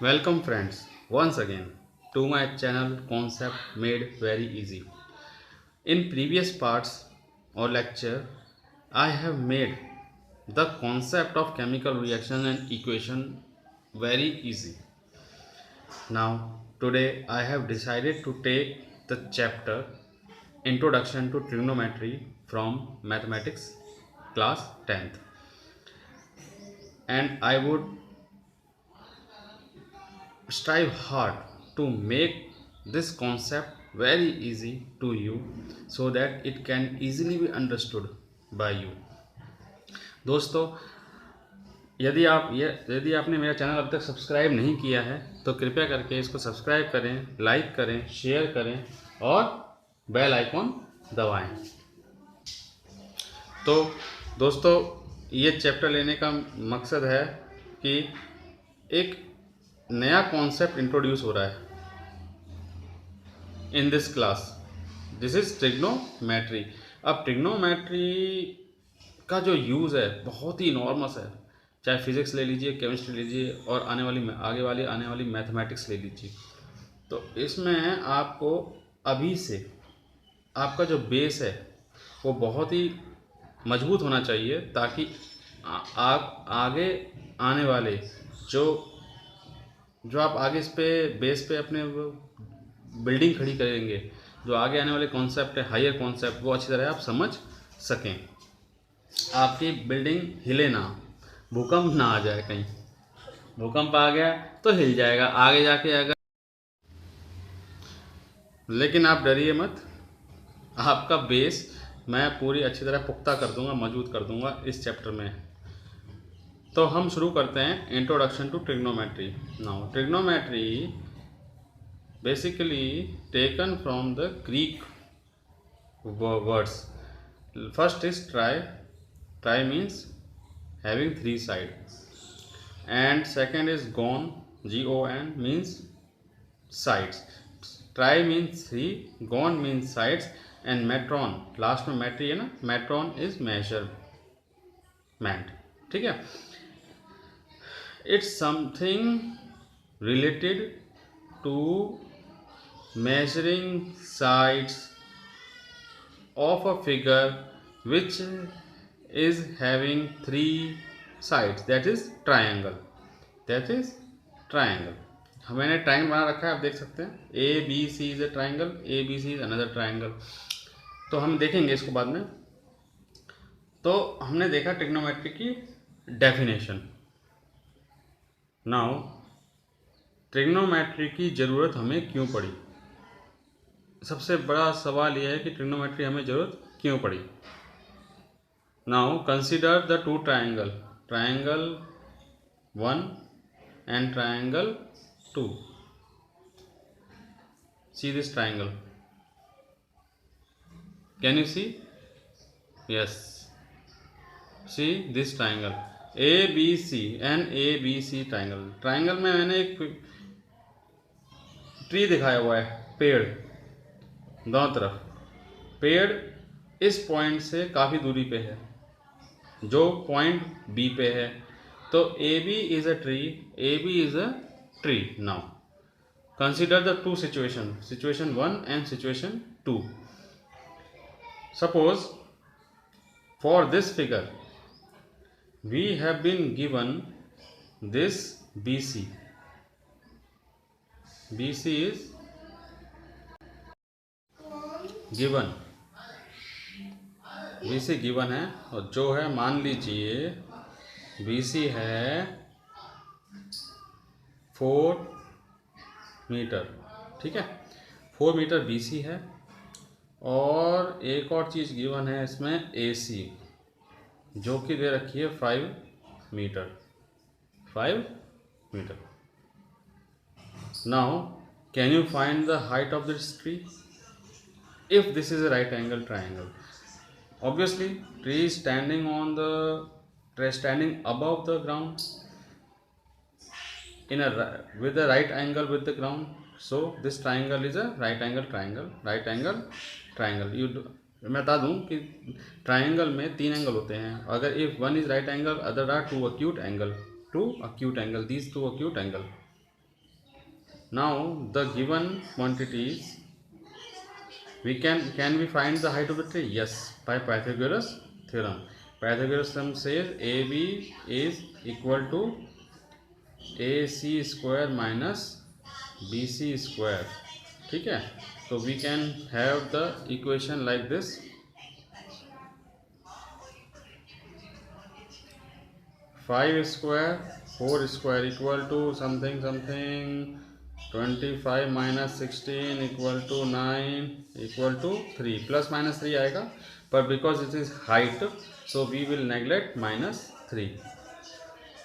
Welcome friends once again to my channel Concept Made Very Easy. In previous parts or lecture I have made the concept of chemical reaction and equation very easy. Now today I have decided to take the chapter Introduction to Trigonometry from Mathematics class 10th, and I would strive hard to make this concept very easy to you so that it can easily be understood by you. दोस्तों, यदि आपने मेरा channel अब तक subscribe नहीं किया है तो कृपया करके इसको सब्सक्राइब करें, लाइक करें, शेयर करें और बेल आइकॉन दबाएं। तो दोस्तों, ये चैप्टर लेने का मकसद है कि एक नया कॉन्सेप्ट इंट्रोड्यूस हो रहा है in this class. This is trigonometry. अब ट्रिग्नोमेट्री का जो यूज़ है बहुत ही इनॉर्मस है, चाहे फिजिक्स ले लीजिए, केमिस्ट्री लीजिए और आने वाली मैथमेटिक्स ले लीजिए। तो इसमें आपको अभी से आपका जो बेस है वो बहुत ही मजबूत होना चाहिए ताकि आप आगे आने वाले जो आप आगे इस पे बेस पे अपने बिल्डिंग खड़ी करेंगे, जो आगे आने वाले कॉन्सेप्ट है, हायर कॉन्सेप्ट, वो अच्छी तरह आप समझ सकें, आपकी बिल्डिंग हिले ना, भूकंप ना आ जाए। कहीं भूकंप आ गया तो हिल जाएगा आगे जाके अगर, लेकिन आप डरिए मत, आपका बेस मैं पूरी अच्छी तरह पुख्ता कर दूंगा, मजबूत कर दूंगा इस चैप्टर में। तो हम शुरू करते हैं introduction to trigonometry. Now trigonometry basically taken from the Greek words. First is tri. Tri means having three sides, and second is gon. Gon means sides. Tri means three, gon means sides, and metron, last में metri है ना, metron is measurement. ठीक है, it's something related to measuring sides of a figure which is having three sides, that is triangle. मैंने triangle बना रखा है, आप देख सकते हैं A B C is a triangle, A B C is another triangle. तो हम देखेंगे इसको बाद में। तो हमने देखा ट्रिग्नोमेट्री की डेफिनेशन। नाउ ट्रिग्नोमेट्री की ज़रूरत हमें क्यों पड़ी? सबसे बड़ा सवाल यह है कि ट्रिग्नोमेट्री हमें ज़रूरत क्यों पड़ी। Now consider the two triangle, triangle 1 and triangle 2. See this triangle. Can you see? Yes. See this triangle ABC and ABC triangle. Triangle में मैंने एक ट्री दिखाया हुआ है, पेड़ दोनों तरफ। पेड़ इस पॉइंट से काफ़ी दूरी पे है जो पॉइंट बी पे है, तो AB is a tree, AB is a tree. Now consider the two situations, situation 1 and situation 2. Suppose for this figure we have been given this BC. BC is given, BC given है, और जो है मान लीजिए BC है 4 metre. ठीक है, 4 metre BC है, और एक और चीज़ गिवन है इसमें AC, जो कि दे रखी है 5 metre. 5 metre. Now can you find the height of this tree if this is a right angle triangle? Obviously tree is standing above the ground with a right angle with the ground, so this triangle is a right angle triangle. मैं बता दूं कि triangle में 3 angle होते हैं। अगर if one is right angle, other are two acute angle, these two acute angle. Now the given quantities, we can we find the height of the tree? Yes, by Pythagoras theorem. Pythagoras theorem says AB is equal to AC square minus BC square. ठीक है, so we can have the equation like this. 5 square 4 square equal to something something, 25 minus 16 equal to 9 equal to 3, plus minus 3 आएगा, but because it is height so we will neglect minus 3,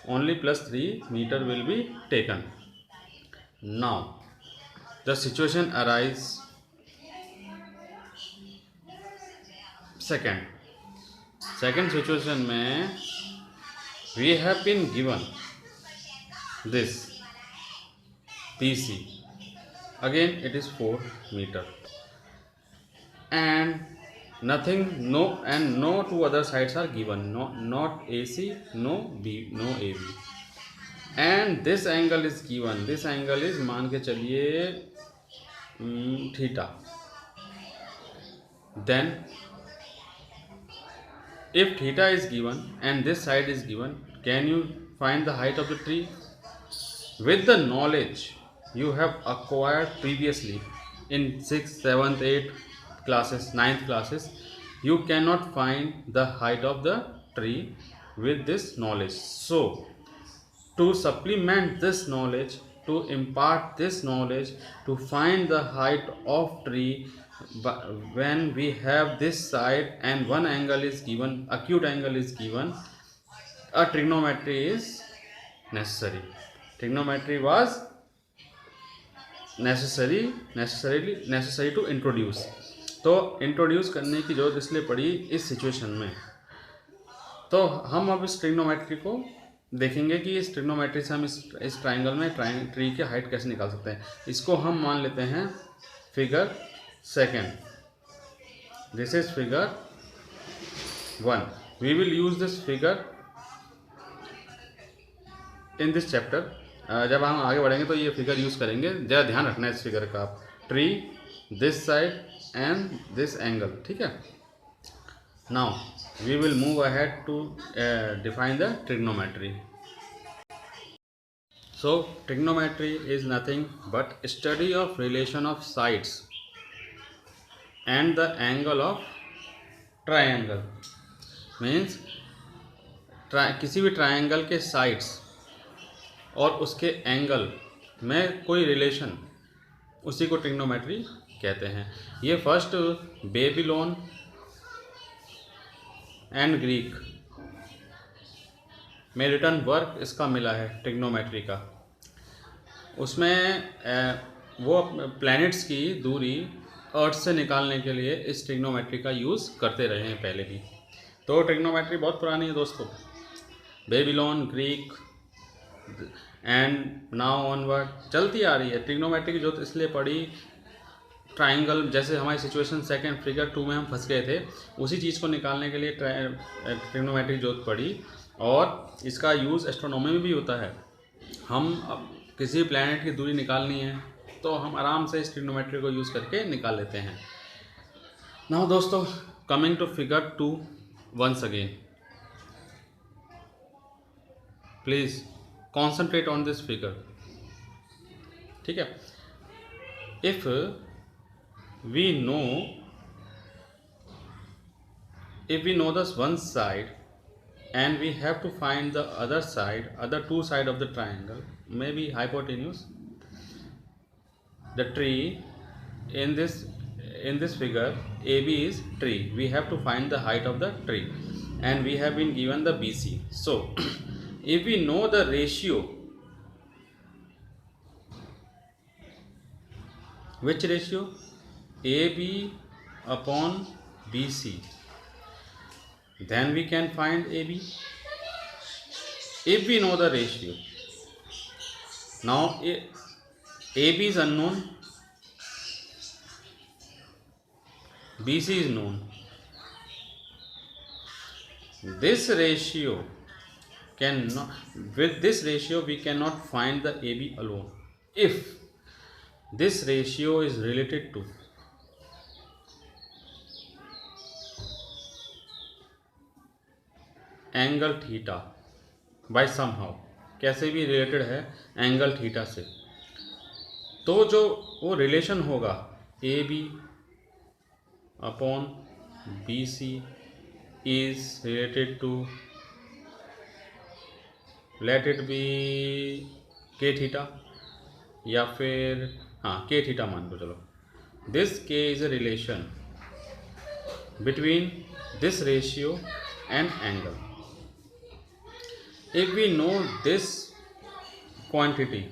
only plus 3 meter will be taken. Now the situation arises second situation में we have been given this PC, again it is 4 meter, and nothing, no, and no two other sides are given, no, not AC, no B, no AB, and this angle is given, this angle is मान के चलिए theta. Then if theta is given and this side is given, can you find the height of the tree? With the knowledge you have acquired previously in 6th, 7th, 8th classes, 9th classes, you cannot find the height of the tree with this knowledge. So to supplement this knowledge, to impart this knowledge, to find the height of tree, when we have this side and one angle is given, acute angle is given, a trigonometry is necessary. Trigonometry was necessary to introduce. तो introduce करने की जरूरत इसलिए पड़ी इस situation में. तो हम अब इस ट्रिग्नोमेट्री को देखेंगे कि इस ट्रिग्नोमेट्री से हम इस ट्राइंगल में ट्री की हाइट कैसे निकाल सकते हैं. इसको हम मान लेते हैं figure second. This is figure 1. We will use this figure in this chapter. जब हम आगे बढ़ेंगे तो ये फिगर यूज करेंगे. ज़रा ध्यान रखना है इस फिगर का. आप tree, this side and this angle, ठीक है. Now we will move ahead to define the trigonometry. So trigonometry is nothing but study of relation of sides and the angle of triangle. Means किसी भी triangle के sides और उसके angle में कोई relation, उसी को ट्रिग्नोमेट्री कहते हैं. ये फर्स्ट बेबीलोन एंड ग्रीक में रिटर्न वर्क इसका मिला है ट्रिग्नोमेट्री का. उसमें वो प्लैनेट्स की दूरी अर्थ से निकालने के लिए इस ट्रिग्नोमेट्री का यूज़ करते रहे हैं पहले भी. तो ट्रिग्नोमेट्री बहुत पुरानी है दोस्तों. Babylon, Greek and now onward चलती आ रही है. ट्रिग्नोमेट्री की जरूरत इसलिए पड़ी, ट्राइंगल जैसे हमारी सिचुएशन सेकंड फिगर 2 में हम फंस गए थे, उसी चीज़ को निकालने के लिए ट्रिग्नोमेट्री की जरूरत पड़ी. और इसका यूज़ एस्ट्रोनॉमी में भी होता है. हम अब किसी प्लैनेट की दूरी निकालनी है तो हम आराम से इस ट्रिग्नोमेट्री को यूज़ करके निकाल लेते हैं. नाउ दोस्तों, coming to figure 2 once again, please concentrate on this figure, ठीक है. If we know this one side and we have to find the other side, other two side of the triangle, maybe hypotenuse, the tree in this figure AB is tree. We have to find the height of the tree and we have been given the BC. So if we know the ratio, which ratio? AB upon BC, then we can find AB. If we know the ratio, now AB is unknown, BC is known. This ratio cannot, with this ratio we cannot find the AB alone. If this ratio is related to angle theta by somehow, कैसे भी related है angle theta से, तो जो वो relation होगा A B upon B C is related to, let it be K theta, या फिर हाँ के थीटा मान लो चलो, दिस के is a relation between this ratio and angle. If we know this quantity,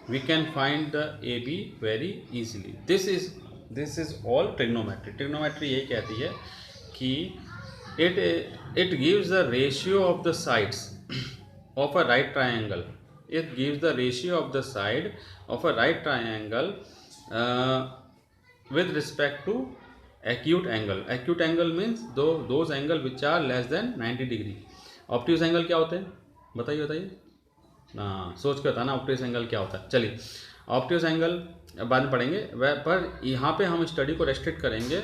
we can find the AB very easily. This is all trigonometry. Trigonometry ये कहती है कि it gives the ratio of the sides of a right triangle. It gives the ratio of the side of a right triangle with respect to acute angle. Acute angle means those angle which are less than 90 degree. Optics angle क्या होते हैं बताइए बताइए, हाँ सोच के बताना optics angle क्या होता है. चलिए ऑप्टिक्स एंगल बाद में पढ़ेंगे, पर यहाँ पे हम स्टडी को रेस्ट्रिक्ट करेंगे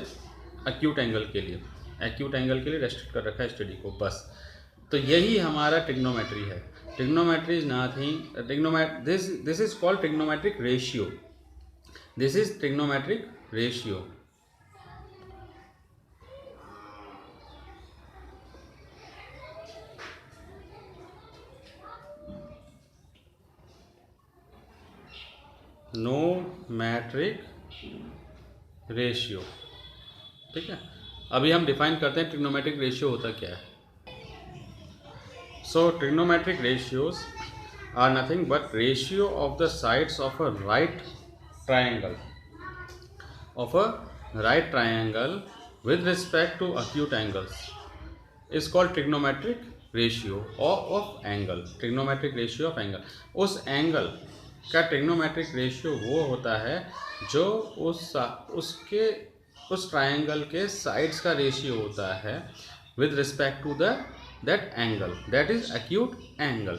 एक्यूट एंगल के लिए. एक्यूट एंगल के लिए रेस्ट्रिक्ट कर रखा है स्टडी को बस. तो यही हमारा ट्रिग्नोमेट्री है. Trigonometry is nothing, this is called trigonometric ratio. This is trigonometric ratio. No metric ratio. ठीक है, अभी हम डिफाइन करते हैं ट्रिग्नोमेट्रिक रेशियो होता क्या है. So trigonometric ratios are nothing but ratio of the sides of a right triangle with respect to acute angles is called trigonometric ratio of angle. Trigonometric ratio of angle, उस angle का trigonometric ratio वो होता है जो उस triangle के sides का ratio होता है with respect to that angle, that is acute angle.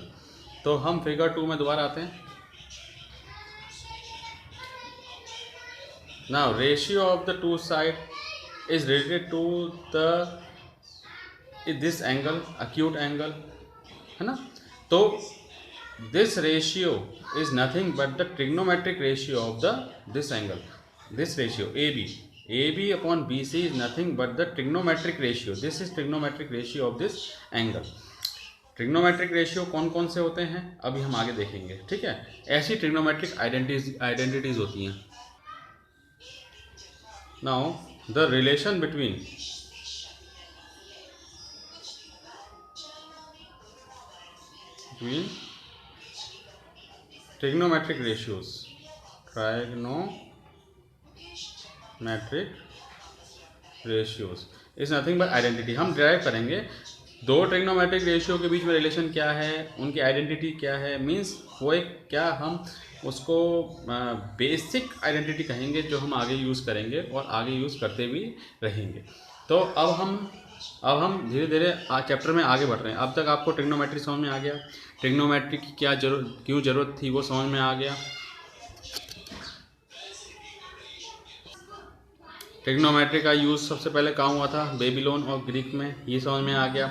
तो हम फिगर 2 में दोबारा आते हैं. Now ratio of the two side is related to this angle, acute angle, है ना. तो this ratio is nothing but the trigonometric ratio of this angle. This ratio AB upon BC is nothing but the trigonometric ratio. This is trigonometric ratio of this angle. Trigonometric ratio कौन कौन से होते हैं अभी हम आगे देखेंगे. ठीक है, ऐसी ट्रिग्नोमेट्रिक आइडेंटिटीज होती हैं. Now the relation between trigonometric ratios is nothing but identity. हम डिराइव करेंगे दो ट्रिग्नोमेट्रिक रेशियो के बीच में रिलेशन क्या है, उनकी आइडेंटिटी क्या है. मीन्स वो एक क्या हम उसको बेसिक आइडेंटिटी कहेंगे जो हम आगे यूज़ करेंगे और आगे यूज़ करते भी रहेंगे. तो अब हम धीरे धीरे चैप्टर में आगे बढ़ रहे हैं. अब तक आपको ट्रिग्नोमेट्री समझ में आ गया, ट्रिग्नोमेट्री की क्यों ज़रूरत थी वो समझ में आ गया. ट्रिग्नोमेट्री का यूज़ सबसे पहले कहाँ हुआ था, बेबीलोन और ग्रीक में, ये समझ में आ गया.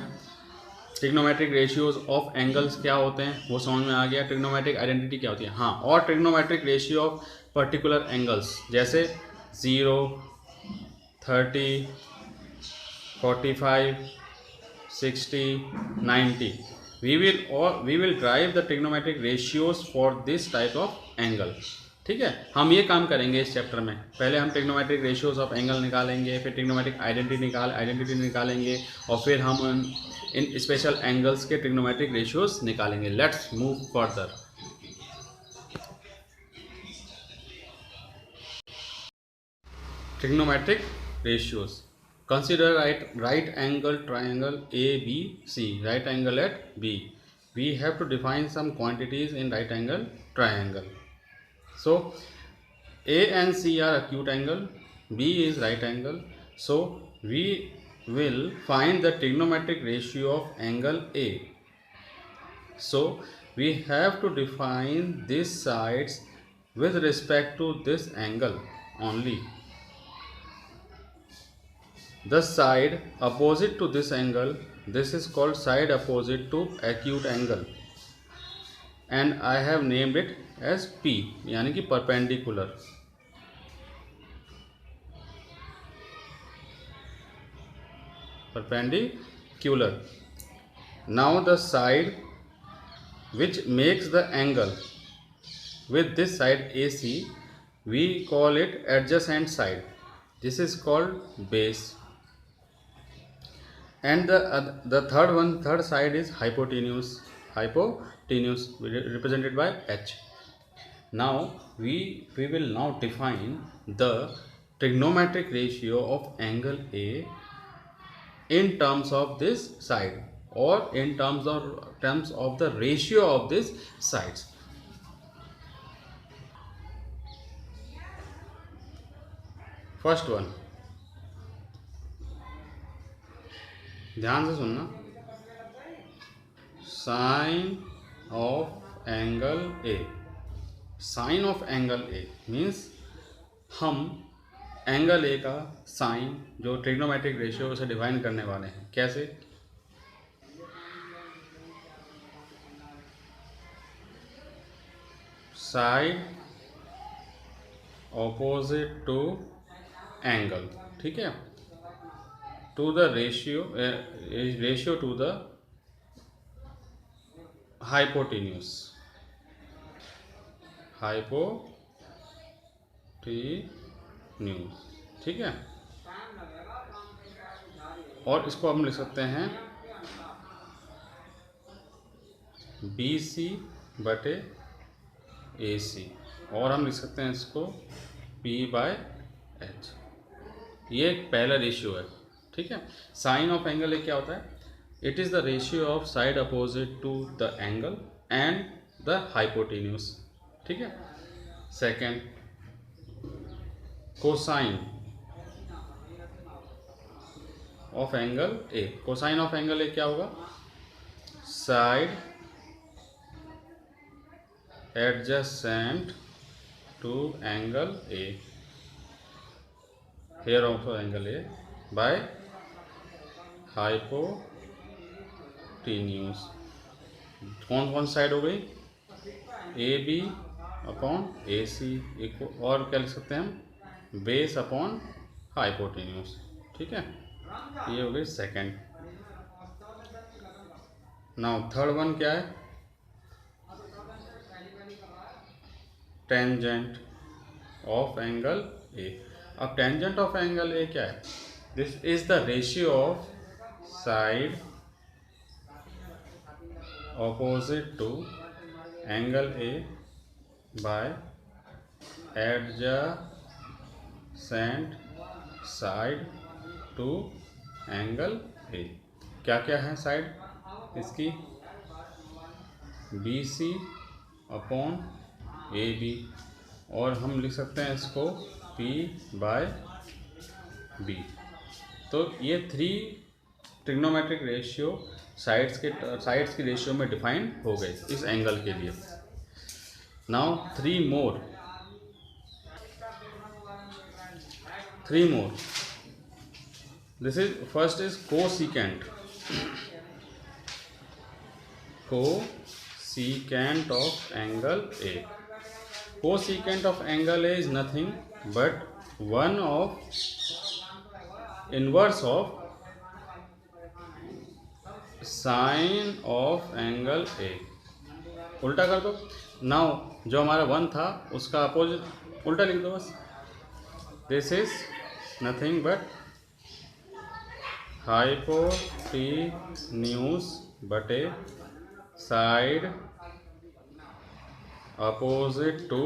ट्रिग्नोमेट्रिक रेशियोज ऑफ एंगल्स क्या होते हैं वो समझ में आ गया. ट्रिग्नोमेट्रिक आइडेंटिटी क्या होती है, हाँ, और trigonometric ratio of particular angles जैसे 0, 30, 45, 60, 90. We will derive the trigonometric ratios for this type of angle. ठीक है, हम ये काम करेंगे इस चैप्टर में. पहले हम ट्रिग्नोमेट्रिक रेशियोज ऑफ एंगल निकालेंगे, फिर ट्रिग्नोमेट्रिक आइडेंटिटी निकालेंगे, और फिर हम इन स्पेशल एंगल्स के ट्रिग्नोमेट्रिक रेशियोज निकालेंगे. Let's move further. Trigonometric ratios. Consider right angle triangle ABC, right angle at B. We have to define some quantities in right angle triangle. So A and C are acute angle, B is right angle. So we will find the trigonometric ratio of angle A. So we have to define these sides with respect to this angle only. The side opposite to this angle, this is called side opposite to acute angle, and I have named it as P, यानी कि perpendicular. Perpendicular. Now the side which makes the angle with this side AC, we call it adjacent side. This is called base. And the third side is hypotenuse. Hypotenuse represented by H. Now we will now define the trigonometric ratio of angle A in terms of this side, or in terms of the ratio of these sides. First one, ध्यान से सुनना, sine of angle A. Sine of angle A means हम angle A का sine जो trigonometric ratio से define करने वाले हैं. कैसे? साइड ऑपोजिट टू एंगल, ठीक है, to the ratio to the hypotenuse. ठीक है. और इसको हम लिख सकते हैं BC बटे AC, और हम लिख सकते हैं इसको P/H. ये एक पहला रेशियो है. ठीक है. साइन ऑफ एंगल ए क्या होता है? It is the ratio of side opposite to the angle and the hypotenuse. ठीक है. Second, cosine of angle A. Cosine of angle A क्या होगा? Side adjacent to angle A, here also angle A, by hypotenuse. कौन कौन side हो गई? AB upon AC, और क्या लिख सकते हैं हम? Base upon hypotenuse. ठीक है. ये हो गई सेकेंड. नाउ थर्ड वन क्या है? Tangent of angle A. अब टेंजेंट ऑफ एंगल ए क्या है? This is the ratio of side opposite to angle A by adjacent side to angle A. क्या क्या है साइड इसकी? BC अपॉन AB, और हम लिख सकते हैं इसको P/B. तो ये 3 ट्रिग्नोमेट्रिक रेशियो साइड्स की रेशियो में डिफाइन हो गए इस एंगल के लिए. Now 3 more. This is first is cosecant. Cosecant of angle A. Cosecant of angle A is nothing but 1 of inverse of sine of angle A. उल्टा कर दो. नाउ जो हमारा 1 था उसका अपोजिट उल्टा लिख दो बस. This is nothing but hypotenuse बटे side opposite to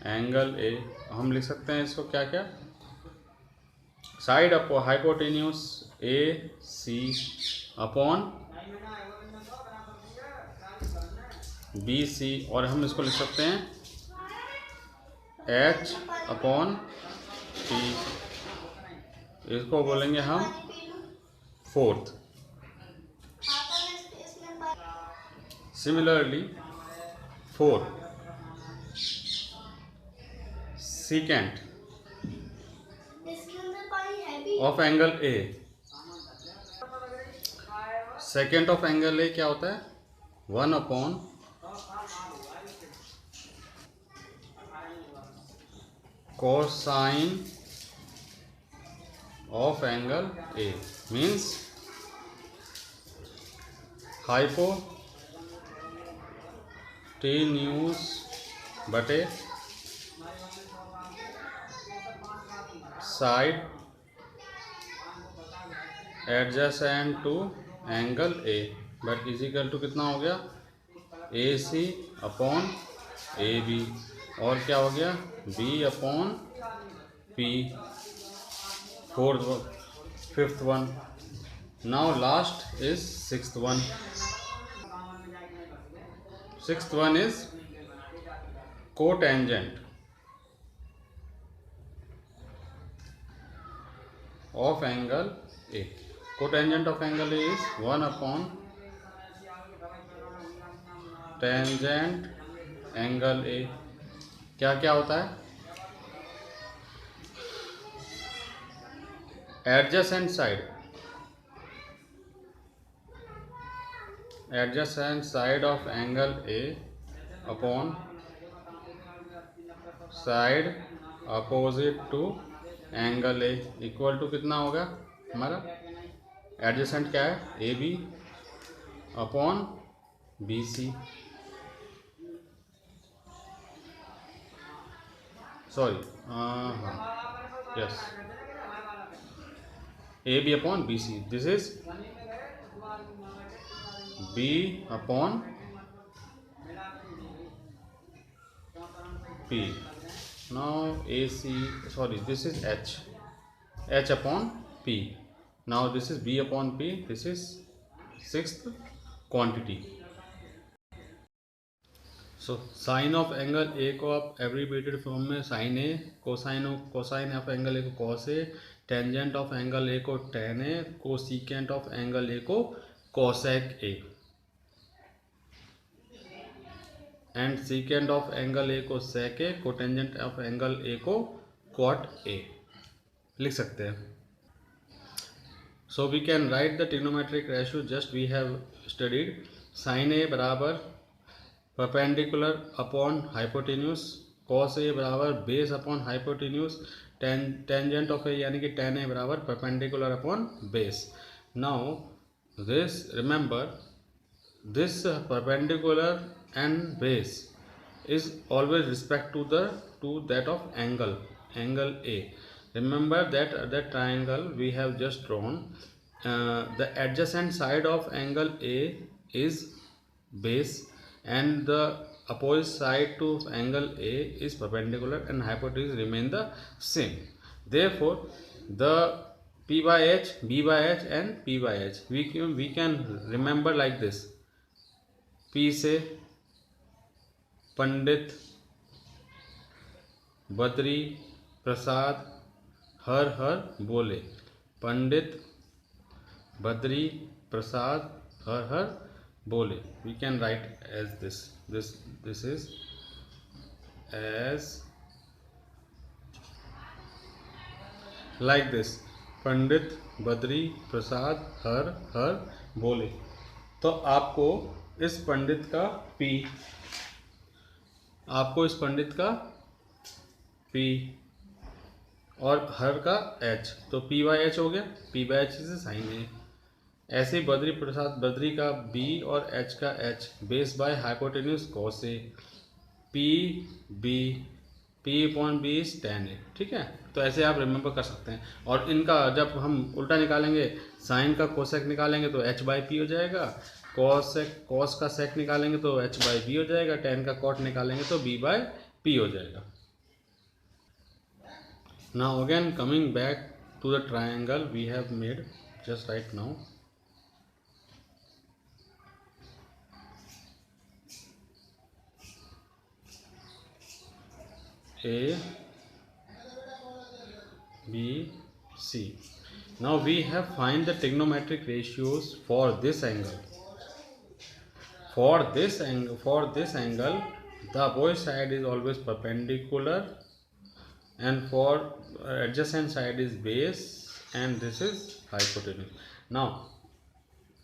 angle A. हम लिख सकते हैं इसको क्या क्या? Side hypotenuse AC upon BC, और हम इसको लिख सकते हैं H अपॉन P. इसको बोलेंगे हम fourth. Similarly 4 secant of angle A. Secant of angle A क्या होता है? 1 upon cosine of angle A means hypotenuse बटे side adjacent to angle A but is equal to कितना हो गया? AC अपॉन AB और क्या हो गया? B upon P, fifth one. Now last is sixth one. Sixth one is cotangent of angle A. Cotangent of angle A is 1 upon tangent angle A. क्या क्या होता है? adjacent side of angle A upon side opposite to angle A equal to कितना होगा हमारा? Adjacent क्या है? AB upon BC, sorry yes, AB upon BC. This is B upon P. Now AC, sorry, this is H upon P. Now this is B upon P. This is sixth quantity. So sine of angle A को आप abbreviated form में sine A, cosine of angle A को cos A, tangent of angle A को tan A, cosecant of angle A को cosec A and secant of angle A को sec A, cotangent of angle A को cot A लिख सकते हैं. So we can write the trigonometric ratio just we have studied. Sine A बराबर perpendicular upon hypotenuse, cos A बराबर base upon hypotenuse, tangent of A यानी कि tan A बराबर perpendicular upon base. Now this remember, this perpendicular and base is always respect to that of angle A. Remember that triangle we have just drawn, the adjacent side of angle A is base and the opposite side to angle A is perpendicular and hypotenuse remain the same. Therefore the P by H, B by H and P by H we can remember like this. P से पंडित, बद्री, प्रसाद, हर हर बोले. पंडित, बद्री, प्रसाद, हर हर बोले. We can write as this. This is as like this. पंडित, बद्री, प्रसाद, हर हर बोले. तो आपको इस पंडित का P, आपको इस पंडित का P और हर का H, तो P by H हो गया. P by H से साइन ए. ऐसे ही बद्री प्रसाद, बद्री का B और H का H, base by hypotenuse cos A. P upon B is tan A. ठीक है, तो ऐसे आप रिमेंबर कर सकते हैं. और इनका जब हम उल्टा निकालेंगे, साइन का कोसेक निकालेंगे तो H बाई P हो जाएगा, कॉस का सेक निकालेंगे तो H बाई बी हो जाएगा, टेन का कॉट निकालेंगे तो B बाई P हो जाएगा. Now again coming back to the triangle we have made just right now. A, B, C. Now we have find the trigonometric ratios for this angle. For this angle, the opposite side is always perpendicular and for adjacent side is base and this is hypotenuse. Now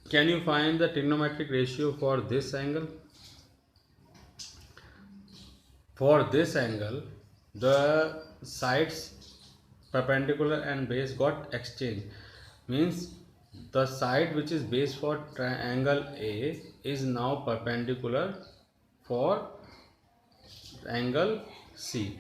can you find the trigonometric ratio for this angle? For this angle, the sides perpendicular and base got exchanged. Means the side which is base for triangle A is now perpendicular for angle C,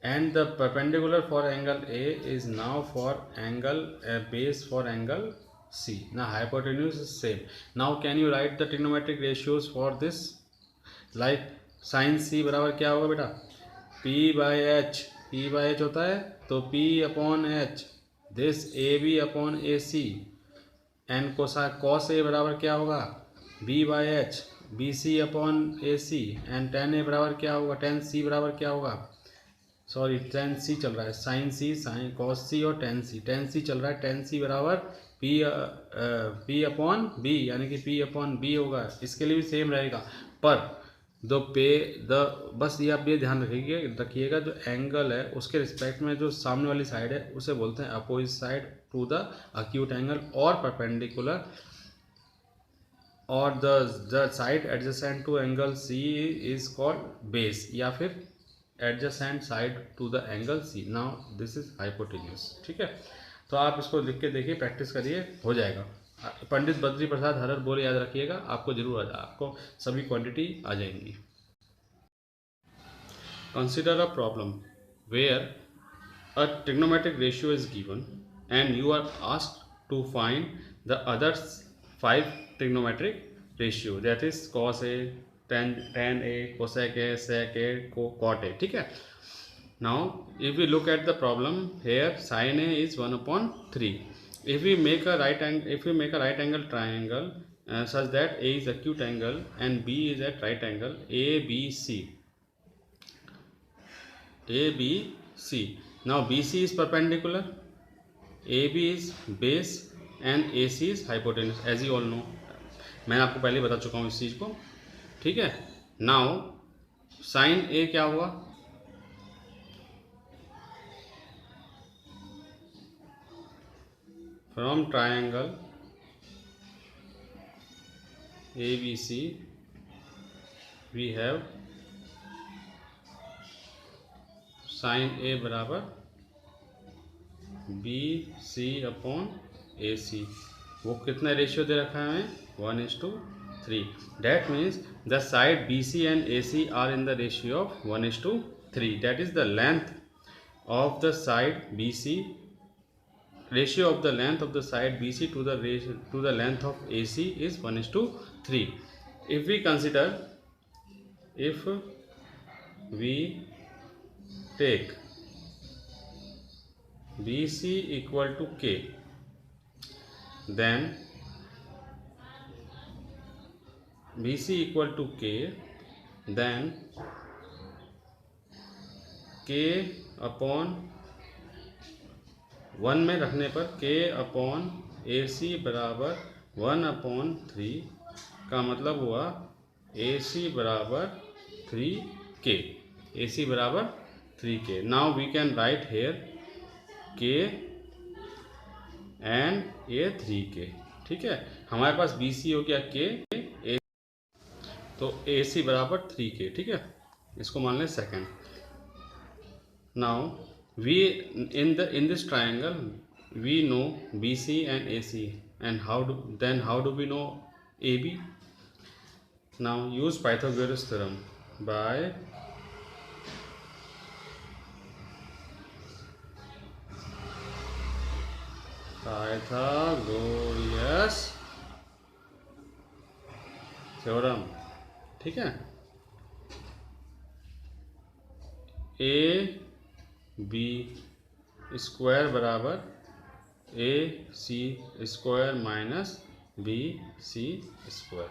and the perpendicular for angle A is now for angle base for angle C. Now hypotenuse is same. Now can you write the trigonometric ratios for this? Like sin C बराबर क्या होगा बेटा? P by H. P by H होता है तो P upon H this AB upon AC, and cos A बराबर क्या होगा? B by H BC upon AC, and tan A बराबर क्या होगा? tan C बराबर क्या होगा? सॉरी tan C चल रहा है, sin C sin cos C और tan C चल रहा है, tan C बराबर P अपॉन B, यानी कि P अपॉन B होगा। इसके लिए भी सेम रहेगा, पर बस ये आप ये ध्यान रखिएगा जो एंगल है उसके रिस्पेक्ट में जो सामने वाली साइड है उसे बोलते हैं opposite side to the acute angle और परपेंडिकुलर, और the side adjacent to angle C is called base या फिर adjacent side to the angle C. Now this is hypotenuse. ठीक है, तो आप इसको लिख के देखिए, प्रैक्टिस करिए, हो जाएगा. पंडित बद्री प्रसाद हरर बोल याद रखिएगा, आपको जरूर आपको सभी क्वांटिटी आ जाएंगी. Consider a problem where a trigonometric ratio is given and you are asked to find the others 5 trigonometric ratio, that is cos A, tan A, cosec A, sec A, cot A. ठीक है. Now if we look at the problem here, sin A is 1/3. If we make a right angle triangle such that A is acute angle and B is at right angle, ABC. Now BC is perpendicular, AB is base and AC is hypotenuse, as you all know. मैं आपको पहले बता चुका हूँ इस चीज़ को. ठीक है. नाउ साइन A क्या हुआ? From triangle ABC we have sin A बराबर BC अपॉन AC. वो कितना रेशियो दे रखा है हमें? 1:3. That means the side BC and AC are in the ratio of 1:3. That is the length of the side BC, ratio of the length of the side BC to the length of AC is 1:3. If we take BC equal to K, then BC equal to K, then K upon 1 में रखने पर K upon AC बराबर 1/3 का मतलब हुआ AC बराबर 3K. AC बराबर 3K. Now we can write here K and ये 3K. ठीक है, हमारे पास BC हो गया K, तो AC बराबर 3K. ठीक है, इसको मान लें second. Now we in this triangle we know BC and AC, and how do we know AB? Now use Pythagoras theorem by Pythagoras theorem. ठीक है, AB स्क्वायर बराबर AC square minus BC square.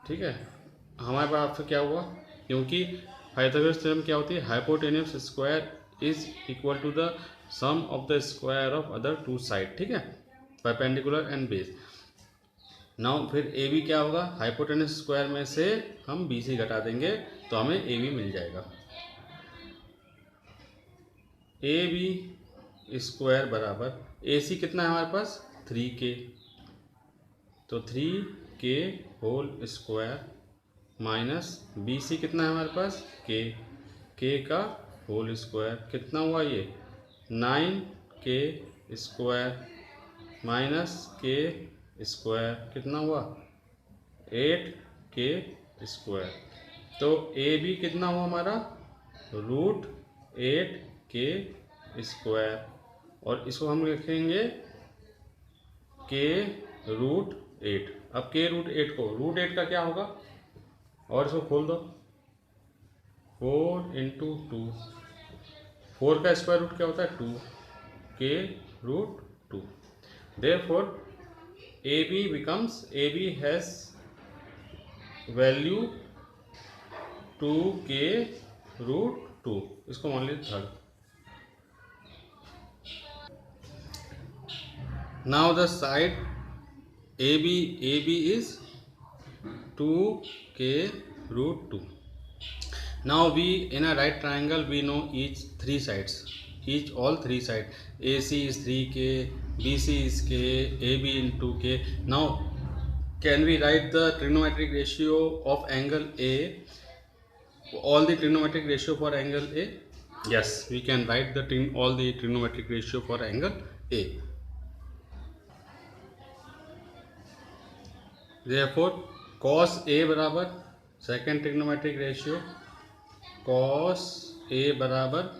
ठीक है, हमारे पास फिर क्या हुआ? क्योंकि पाइथागोरस थ्योरम क्या होती है? Hypotenuse square is equal to the sum of the square of other two side. ठीक है, परपेंडिकुलर एंड बेस. नाउ फिर AB क्या होगा? हाइपोटेन्यूज स्क्वायर में से हम BC घटा देंगे तो हमें AB मिल जाएगा. ए बी स्क्वायर बराबर ए सी कितना है हमारे पास 3k, तो 3k whole square minus B C कितना है हमारे पास के का होल स्क्वायर कितना हुआ ये 9k स्क्वायर माइनस के स्क्वायर कितना हुआ 8k स्क्वायर। तो ए बी कितना हुआ हमारा √8k स्क्वायर, और इसको हम लिखेंगे k√8। अब k√8 को √8 का क्या होगा, और इसको खोल दो 4 × 2, 4 का स्क्वायर रूट क्या होता है 2, k√2। Therefore AB has value 2k√2। इसको मान लीजिए third. Now the side AB is 2k√2। Now we in a right triangle we know all three sides. AC is 3k, BC is k, AB into k. Now can we write the trigonometric ratio of angle A, all the trigonometric ratio for angle A? Yes, we can write all the trigonometric ratio for angle A. Therefore cos A बराबर second trigonometric ratio cos A बराबर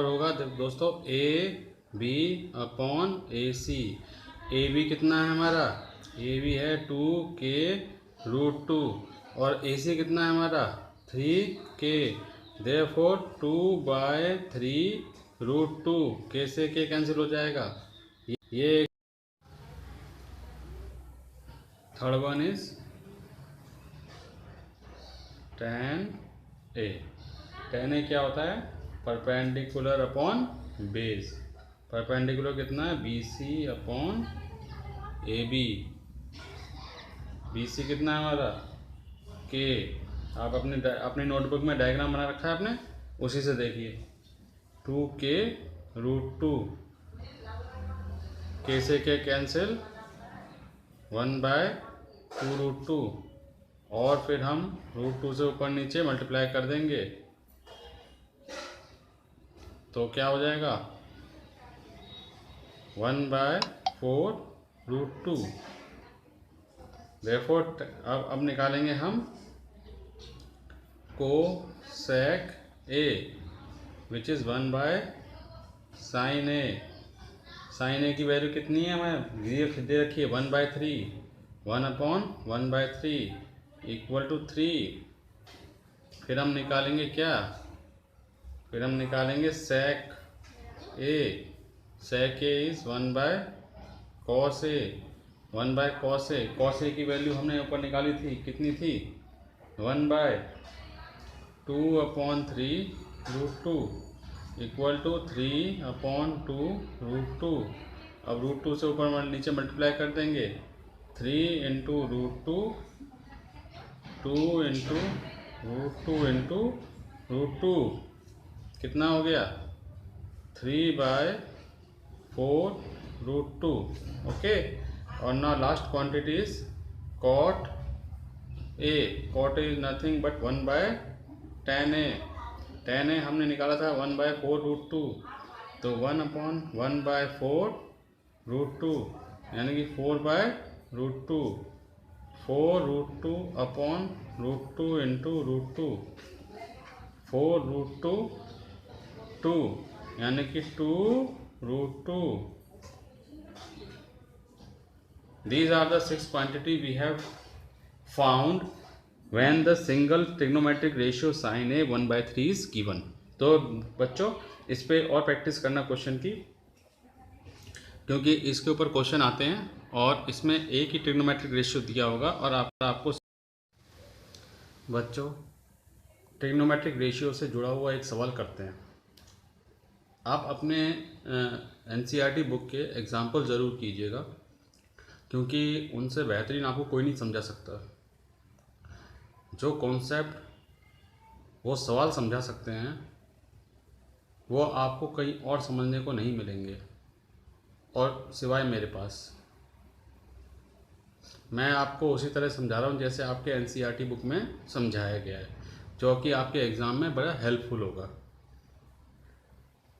होगा दोस्तों AB/AC। AB कितना है हमारा, AB है 2k√2 और AC कितना है हमारा 3k। Therefore 2/3√2 k से k कैंसिल हो जाएगा। ये third one is tan A। tan A क्या होता है परपेंडिकुलर अपॉन बेस। परपेंडिकुलर कितना है BC/AB। BC कितना है हमारा k। आप अपनी नोटबुक में डायग्राम बना रखा है आपने, उसी से देखिए 2k√2 k से k कैंसिल 1/2√2 और फिर हम √2 से ऊपर नीचे मल्टीप्लाई कर देंगे तो क्या हो जाएगा 1/4√2। Therefore अब निकालेंगे हम cosec A which is 1/sin A। sin A की वैल्यू कितनी है हमें दे रखी है 1/3, 1/1/3 इक्वल टू 3। फिर हम निकालेंगे क्या, फिर हम निकालेंगे sec A। sec A is 1/cos A, 1/cos A। cos A की वैल्यू हमने ऊपर निकाली थी, कितनी थी 1/2/3√2 इक्वल टू 3/2√2। अब √2 से ऊपर नीचे मल्टीप्लाई कर देंगे 3 × √2, 2 × √2 कितना हो गया 3/4√2। ओके, और ना last quantity is cot A। cot A is nothing but 1/tan A। tan A हमने निकाला था 1/4√2, तो 1/1/4√2 यानी कि 4/√2, 4√2/√2 into √2, 4√2 2 यानी कि 2√2। These are the 6 quantity we have found when the single trigonometric ratio sin A 1/3 is given। तो बच्चों इस पे और प्रैक्टिस करना क्वेश्चन की, क्योंकि इसके ऊपर क्वेश्चन आते हैं और इसमें एक ही ट्रिग्नोमेट्रिक रेशियो दिया होगा और आपको बच्चों ट्रिग्नोमेट्रिक रेशियो से जुड़ा हुआ एक सवाल करते हैं। आप अपने NCERT बुक के एग्जाम्पल ज़रूर कीजिएगा, क्योंकि उनसे बेहतरीन आपको कोई नहीं समझा सकता। जो कॉन्सेप्ट वो सवाल समझा सकते हैं वो आपको कहीं और समझने को नहीं मिलेंगे, और सिवाय मेरे पास। मैं आपको उसी तरह समझा रहा हूँ जैसे आपके एनसीईआरटी बुक में समझाया गया है, जो कि आपके एग्ज़ाम में बड़ा हेल्पफुल होगा।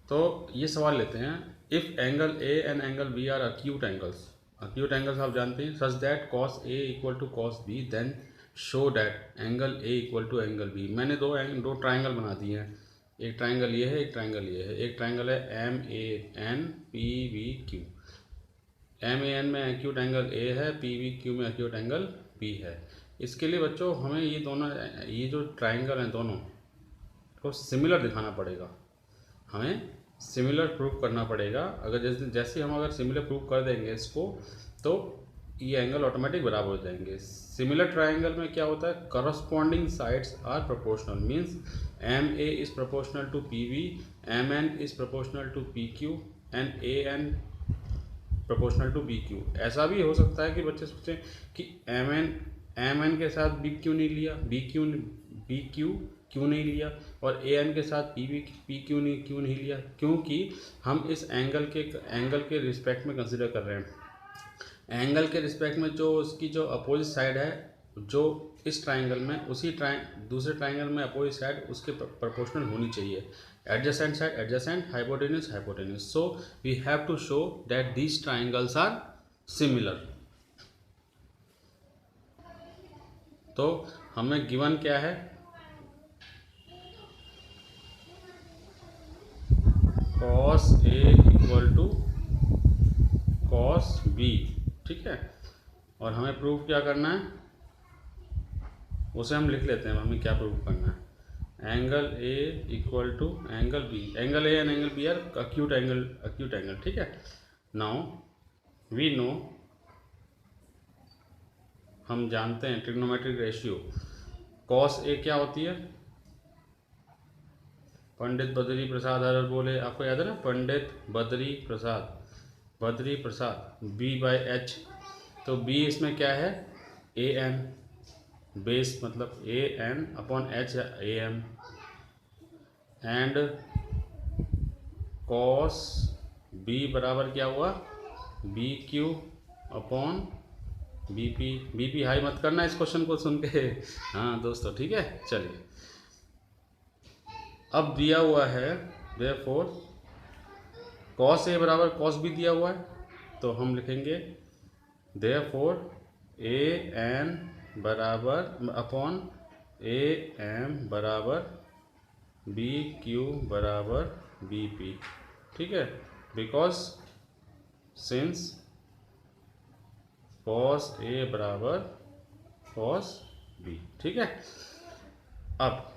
तो ये सवाल लेते हैं, if angle A and angle B are acute angles. Acute angles आप जानते हैं, such that cos A equal to cos B, then show that angle A equal to angle B. मैंने दो ट्राइंगल बना दिए हैं, एक ट्राइंगल ये है, एक ट्राइंगल ये है। एक ट्राइंगल है M A N P B Q. M A N में एक्यूट एंगल ए है, पी वी क्यू में एक्यूट एंगल बी है। इसके लिए बच्चों हमें ये जो ट्राइंगल हैं दोनों को सिमिलर दिखाना पड़ेगा, हमें सिमिलर प्रूफ करना पड़ेगा। अगर जैसे हम अगर सिमिलर प्रूफ कर देंगे इसको, तो ये एंगल ऑटोमेटिक बराबर हो जाएंगे। सिमिलर ट्राइंगल में क्या होता है, corresponding sides are proportional, means M A is proportional to P B, M N is proportional to P Q, and A N proportional to B Q. ऐसा भी हो सकता है कि बच्चे सोचें कि एम एन के साथ बी क्यू नहीं लिया, बी क्यू नहीं लिया, और ए एन के साथ पी क्यू नहीं लिया, क्योंकि हम इस एंगल के रिस्पेक्ट में कंसिडर कर रहे हैं। एंगल के रिस्पेक्ट में जो उसकी जो अपोजिट साइड है, जो इस ट्राइंगल में दूसरे ट्राइंगल में अपोजिट साइड उसके प्रोपोर्शनल होनी चाहिए। Adjacent side adjacent, hypotenuse hypotenuse. So we have to show that these triangles are similar. तो हमें गिवन क्या है, cos A equal to cos B, ठीक है। और हमें प्रूफ क्या करना है, उसे हम लिख लेते हैं, हमें क्या प्रूफ करना है। Angle A equal to angle B, angle A and angle B are acute angle, ठीक है। नाउ वी नो, हम जानते हैं ट्रिग्नोमेट्रिक रेशियो, कॉस ए क्या होती है, पंडित बद्री प्रसाद हर बोले, आपको याद है ना, Pandit Badri Prasad B by H. तो बी इसमें क्या है, ए एन, बेस मतलब A N upon H A M, and cos B बराबर क्या हुआ, B Q upon B P हाई मत करना इस क्वेश्चन को सुन के, हाँ दोस्तों, ठीक है। चलिए, अब दिया हुआ है देयरफॉर कॉस ए बराबर कॉस बी दिया हुआ है, तो हम लिखेंगे देयरफॉर ए एन बराबर अपॉन ए एम बराबर बी क्यू बराबर बी पी, ठीक है। बिकॉज सिंस कॉस ए बराबर कॉस बी, ठीक है। अब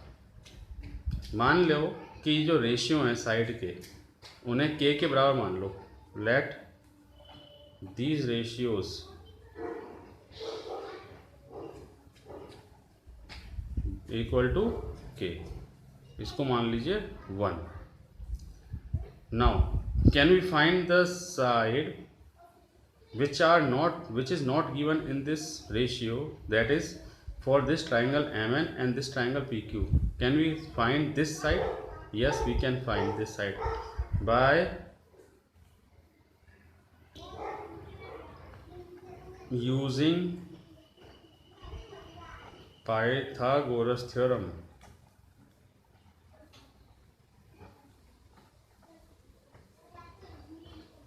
मान लो कि जो रेशियो हैं साइड के, उन्हें के बराबर मान लो। Let these ratios equal to K, इसको मान लीजिए 1। Now can we find the side which is not given in this ratio, that is for this triangle MN and this triangle PQ. Can we find this side? Yes, we can find this side by using Pythagoras theorem.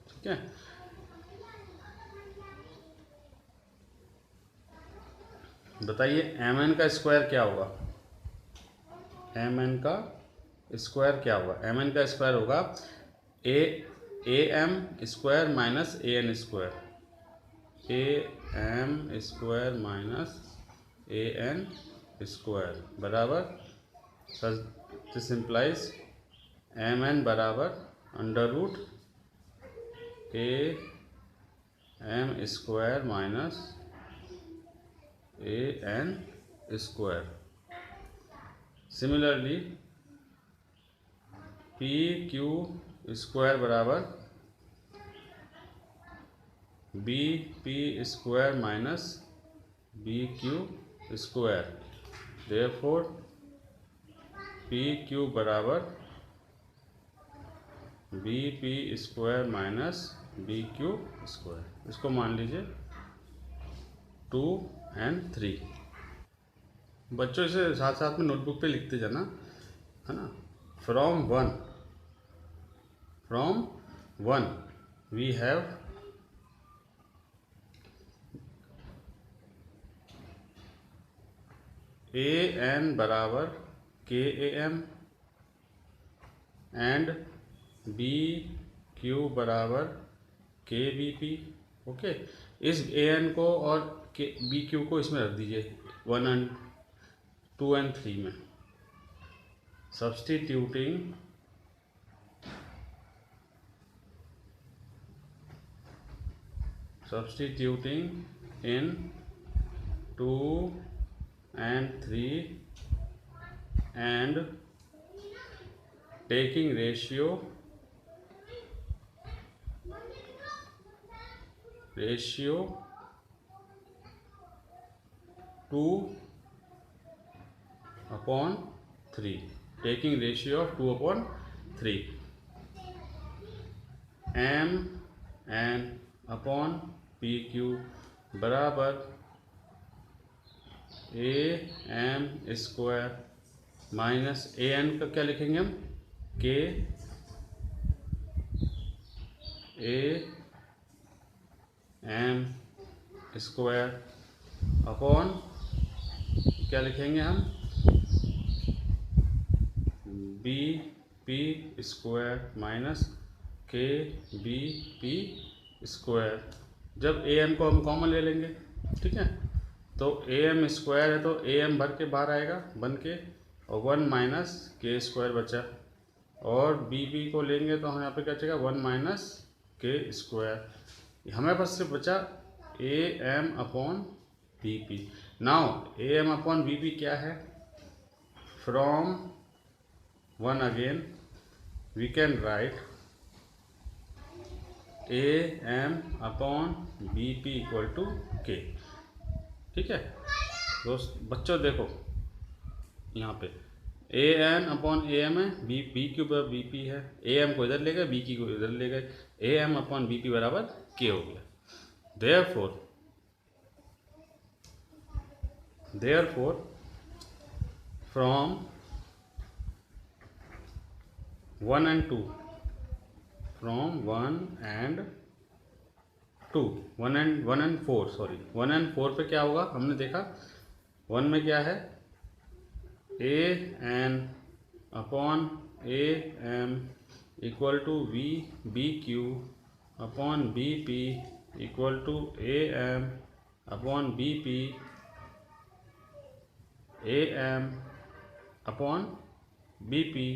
ठीक है, बताइए mn का square क्या होगा, mn का square क्या होगा, mn का स्क्वायर होगा A M square minus A N square, A M square minus A N square बराबर, दिस इम्प्लाइज एम एन बराबर under root A M square minus A N square. Similarly P Q square बराबर B P square minus B Q square. Therefore P Q बराबर B P square minus B Q square, इसको मान लीजिए 2 and 3। बच्चों इसे साथ साथ में नोटबुक पे लिखते जाना, है ना। From one we have A N बराबर K A M and B Q बराबर के बी पी। ओके, इस ए एन को और के बी क्यू को इसमें रख दीजिए 1 and 2 and 3 में। Substituting in 2 and 3 and taking ratio 2/3, taking ratio of 2/3, m n upon p q बराबर A M square minus A N का क्या लिखेंगे हम, के ए एम स्क्वायर अपॉन क्या लिखेंगे हम, बी पी स्क्वायर माइनस के बी पी स्क्वायर। जब ए एम को हम कॉमन ले लेंगे, ठीक है, तो ए एम स्क्वायर है तो ए एम भर के बाहर आएगा बन के, और 1 माइनस के स्क्वायर बचा, और बी बी को लेंगे तो हम यहाँ पे क्या बचेगा 1 माइनस के स्क्वायर। हमें पास सिर्फ बचा A M upon B P. Now A M upon B P क्या है, from 1 again we can write A M upon B P equal to K. ठीक है बच्चों, देखो यहाँ पे A N upon A M है, बी पी क्यू बराबर बी पी है, ए एम को इधर ले गए, बी की को इधर ले गए, A M upon B P बराबर के हो गया। Therefore from 1 and 2, from 1 and 2, 1 and 4, sorry 1 and 4 पे क्या होगा, हमने देखा 1 में क्या है, A N upon A M equal to V B Q upon B P equal to A M upon B P A M upon B P.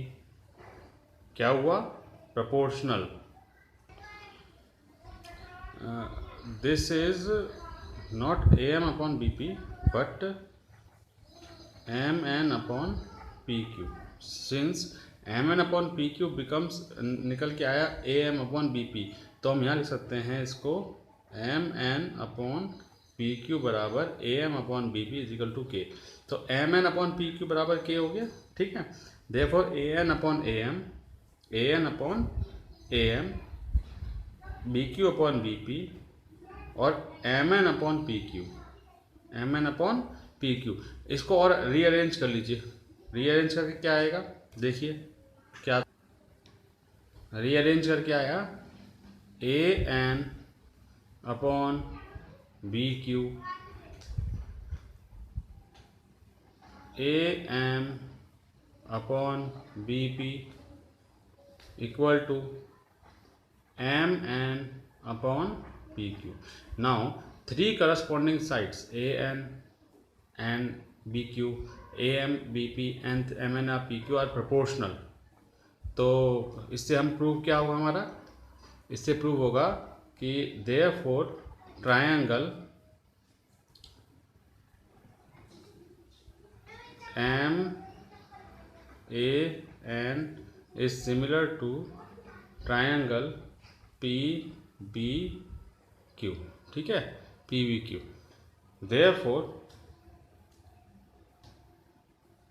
क्या हुआ, proportional. This is not A M upon B P but M N upon P Q. Since M N upon P Q becomes, निकल के आया A M upon B P, तो हम यहाँ लिख सकते हैं इसको M N upon P Q बराबर A M upon B P equal to K. तो M N upon P Q बराबर के हो गया, ठीक है। Therefore A N upon A N upon A M, B Q upon B P और M N upon P Q, M N upon P Q. इसको और rearrange कर लीजिए, रीअरेंज करके क्या आएगा, देखिए क्या रीअरेंज करके आया, A N upon B Q, A M upon B P equal to M N upon P Q. Now 3 corresponding sides A N and BQ, AM, BP and MN और PQ आर प्रोपोर्शनल। तो इससे हम prove क्या होगा हमारा, इससे prove होगा कि therefore triangle MAN is similar to triangle PBQ। ठीक है, PBQ। Therefore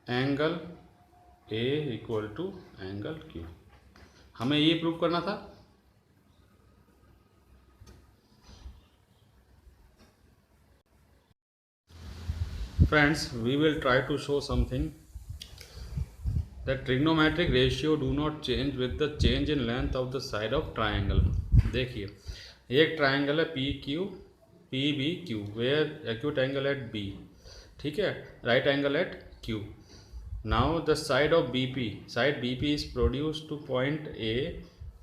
angle A equal to angle Q। हमें ये प्रूव करना था। Friends, we will try to show something that trigonometric ratio do not change with the change in length of the side of triangle। देखिए, एक triangle है P Q P B Q, where acute angle at B, ठीक है, right angle at Q. Now the side of B P, side B P is produce to point A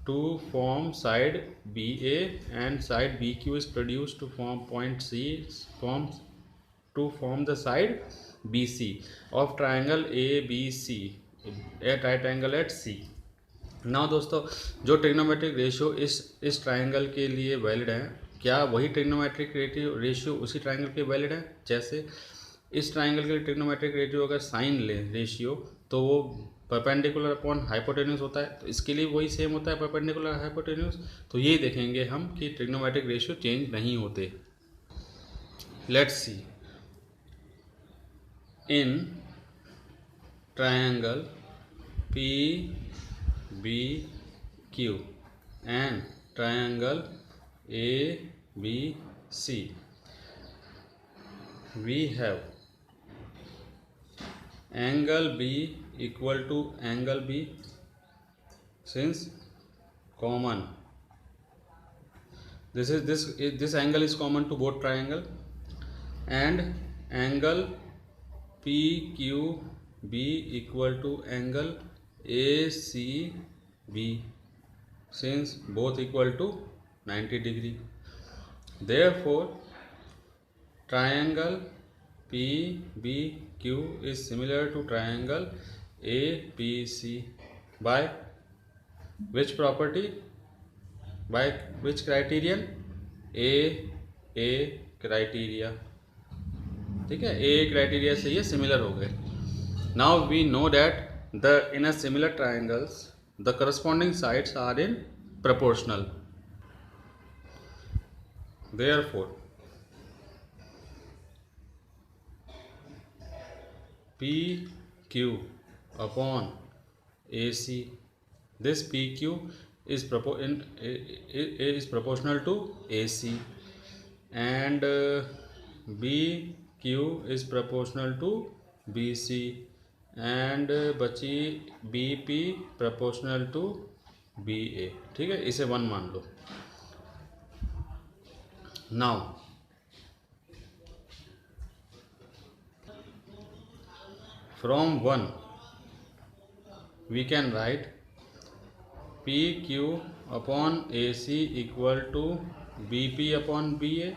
to form side BA, and side BQ is produced to form point C, to form the side BC of triangle ABC at right angle at C। Now दोस्तों, जो trigonometric ratio इस triangle के लिए valid है, क्या वही trigonometric ratio उसी triangle के वैलिड है? जैसे इस ट्राइंगल के लिए ट्रिग्नोमेट्रिक रेशियो अगर साइन ले रेशियो, तो वो परपेंडिकुलर अपॉन हाइपोटेन्यूस होता है, तो इसके लिए वही सेम होता है, परपेंडिकुलर हाइपोटेन्यूस। तो ये देखेंगे हम कि ट्रिग्नोमेट्रिक रेशियो चेंज नहीं होते। Let's see, in triangle P B Q and triangle A B C, we have angle B equal to angle B, since common this angle is common to both triangle, and angle PQB equal to angle ACB, since both equal to 90 degree। Therefore triangle PBQ is similar to triangle ABC by which property? By which criterion? A criteria, ठीक है, A criteria से ये similar हो गए। Now we know that in a similar triangles the corresponding sides are in proportional। Therefore PQ upon AC, this PQ is proportional to AC, and BQ is proportional to BC, and बची BP proportional to BA, ठीक है, इसे 1 मान लो। Now from 1 we can write PQ upon AC equal to BP upon BA।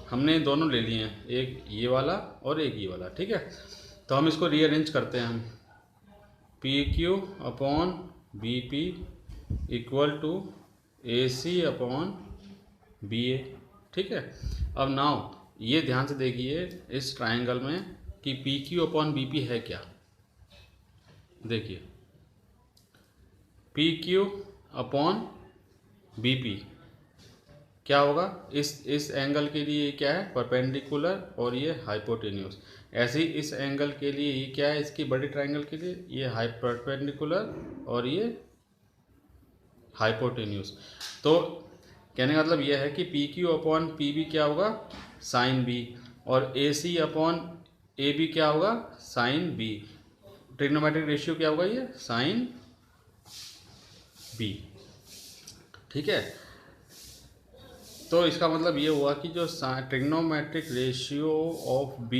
हमने दोनों ले लिए हैं, एक ये वाला और एक ये वाला, ठीक है। तो हम इसको रीअरेंज करते हैं। हम PQ upon BP equal to AC upon BA, ठीक है। अब नाउ ये ध्यान से देखिए इस ट्राइंगल में कि PQ अपॉन BP है क्या। देखिए PQ अपॉन BP क्या होगा, इस एंगल के लिए ये क्या है, परपेंडिकुलर, और ये हाइपोटेन्यूस। ऐसे ही इस एंगल के लिए ये क्या है, इसकी बड़ी ट्राइंगल के लिए ये परपेंडिकुलर और ये हाइपोटेन्यूस। तो कहने का मतलब यह है कि PQ अपॉन PB क्या होगा, साइन B, और AC अपॉन AB क्या होगा, साइन B। ट्रिग्नोमेट्रिक रेशियो क्या होगा, ये साइन B, ठीक है। तो इसका मतलब ये हुआ कि जो trigonometric ratio of B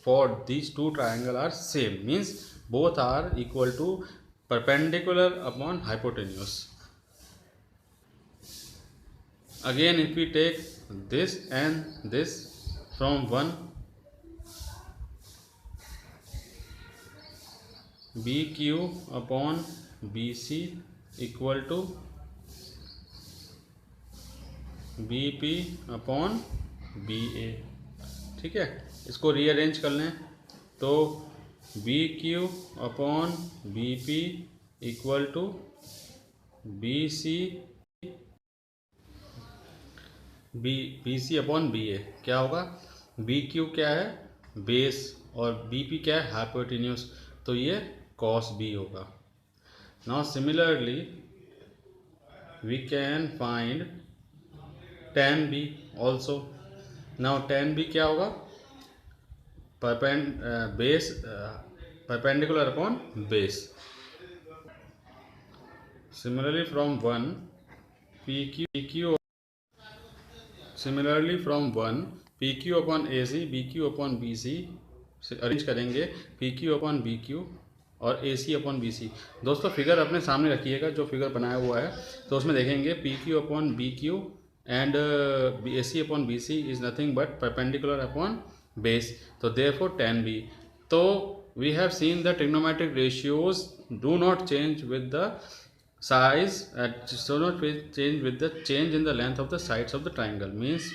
for these two triangle are same, means both are equal to perpendicular upon hypotenuse. Again if we take this and this from 1, BQ upon BC equal to BP upon BA, ठीक है। इसको rearrange कर लें तो BQ upon BP equal to BC upon BA क्या होगा, BQ क्या है, बेस, और BP क्या है, हाइपोटेन्यूस, तो ये cos B होगा। Now similarly we can find tan b also. Now tan b क्या होगा, perpendicular upon base. Similarly from 1 PQ Similarly from 1 PQ upon AC BQ upon BC से अरेंज करेंगे PQ upon BQ और AC upon BC। दोस्तों figure अपने सामने रखिएगा, जो फिगर बनाया हुआ है तो उसमें देखेंगे PQ upon BQ and AC upon BC is nothing but perpendicular upon base, तो therefore tan B। तो we have seen the trigonometric ratios do not change with the size, so not change with the change in the length of the sides of the triangle, means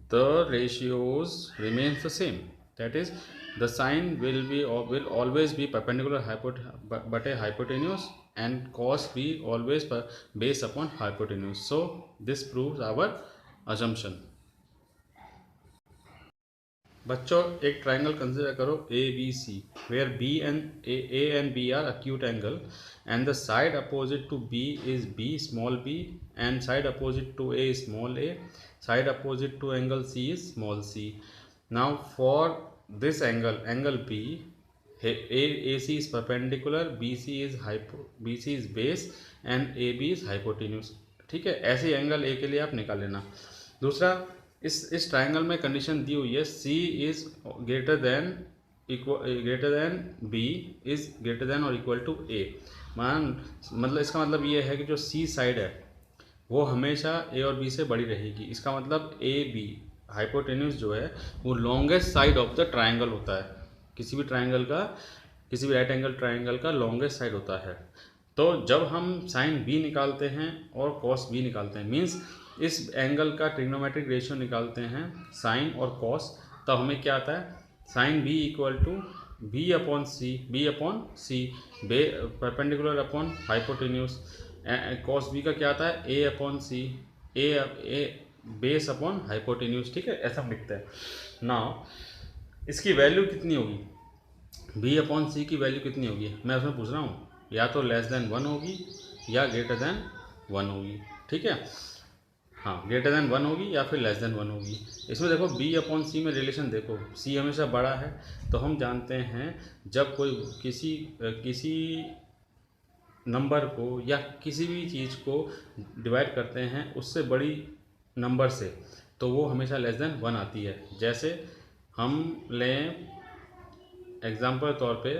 the ratios remains the same. That is, the sine will always be perpendicular but a hypotenuse, and cos b always based upon hypotenuse. So this proves our assumption. बच्चों एक triangle consider करो A B C, where B and A and B are acute angle and the side opposite to B is B small b and side opposite to A is small a, side opposite to angle C is small c. Now for this angle B, AC is perpendicular, BC is base and AB is hypotenuse. ठीक है, ऐसे angle A के लिए आप निकाल लेना। दूसरा, इस ट्राइंगल में कंडीशन दी हुई है C is greater than B is greater than और इक्वल टू ए। मतलब इसका मतलब ये है कि जो सी साइड है वो हमेशा ए और बी से बड़ी रहेगी। इसका मतलब ए बी हाइपोटेन्यूज जो है वो longest side of the triangle होता है। किसी भी राइट एंगल ट्राइंगल का लॉन्गेस्ट साइड होता है। तो जब हम साइन बी निकालते हैं और कॉस बी निकालते हैं, मीन्स इस एंगल का ट्रिग्नोमेट्रिक रेशियो निकालते हैं साइन और कॉस, तब हमें क्या आता है, sine B equal to B upon C perpendicular upon hypotenuse. Cos B का क्या आता है, A upon C A base upon hypotenuse. ठीक है, ऐसा हम लिखते हैं। नाउ इसकी वैल्यू कितनी होगी, बी अपॉन सी की वैल्यू कितनी होगी, मैं उसमें पूछ रहा हूँ, या तो लेस देन 1 होगी या ग्रेटर देन 1 होगी। ठीक है, हाँ ग्रेटर देन 1 होगी या फिर लेस देन 1 होगी। इसमें देखो बी अपॉन सी में रिलेशन देखो, सी हमेशा बड़ा है, तो हम जानते हैं जब कोई किसी नंबर को या किसी भी चीज़ को डिवाइड करते हैं उससे बड़ी नंबर से, तो वो हमेशा लेस देन 1 आती है। जैसे हम लें एग्जाम्पल तौर पे